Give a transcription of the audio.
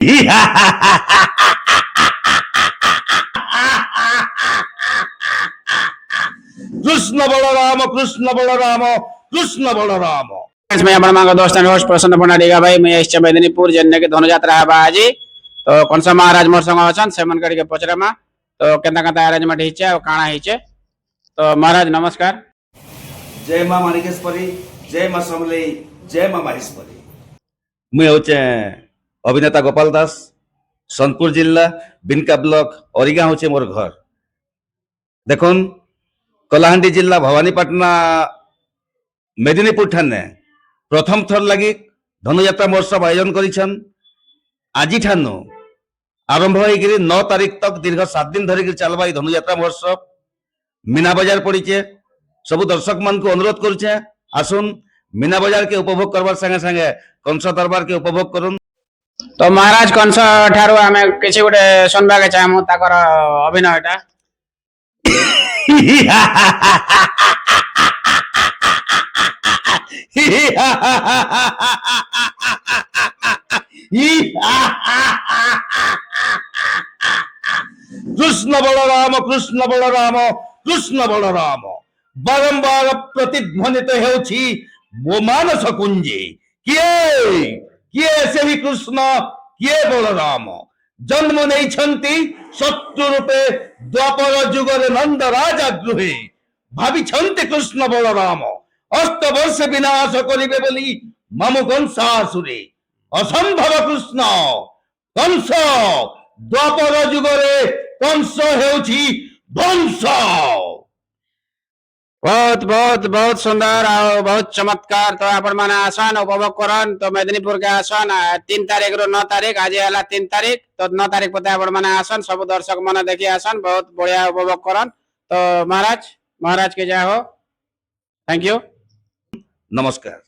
कृष्ण बलराम कृष्ण बलराम कृष्ण बलराम। मैं अपना मांगो दोस्त होस्ट प्रसन्न पंडाडीगा भाई मैं इस मेदिनीपुर जन्ने के धनु यात्रा है आज तो कौन सा महाराज मोर संग अछन से मन करके पचरामा तो केंता केंता अरेंजमेंट हिचे और काना हिचे तो महाराज नमस्कार। जय मां माणिकेश्वरी, जय मां समलेई, जय मां माहेश्वरी। मुझे होचे अभिनेता गोपाल दास, सोनपुर जिला बिनका ब्लॉक ओरिगा होचे मोर घर। देखुन कलाहांडी जिला भवानीपाटना मेदिनीपुर ठाने प्रथम थर लगी धनुयात्रा महोत्सव आयोजन करिछन। आज ठानु आरंभ होकर 9 तारीख तक दीर्घ 7 दिन धरिक चलबा धनुयात्रा महोत्सव। मीना बजार पड़ीचे सब दर्शक मन को अनुरोध करुचे आसुन मीना बजार के उपभोग करवार संगे संगे कंस दरबार के उपभोग करुन। तो महाराज कंस ठारू आमे किछि गोटे सुनबा के चाहमु ताकर अभिनयटा। कृष्ण बलराम कृष्ण बलराम कृष्ण बलराम बारंबार प्रतिध्वनित हेउछि मो मानस कुंजे किए किए से ही कृष्ण किए बलराम जन्म नहीं शत्रु रूपे द्वापर जुगरे नंद राजा गृहे भावी कृष्ण बलराम अष्ट वर्ष विनाश करिबे बोली मामु कंसासुरे असंभव कृष्ण कंस द्वापर जुगरे कंस हेउछि ध्वंस। बहुत बहुत बहुत सुंदर और बहुत चमत्कार तो आपण माने आसन उपभोग करन तो मेदिनीपुर के आसन 3 तारीख रो 9 तारीख आज हला 3 तारीख तो 9 तारीख पते आपण माने आसन सब दर्शक माने देखि आसन बहुत बढ़िया उपभोग करन तो महाराज के जय हो। थैंक यू नमस्कार।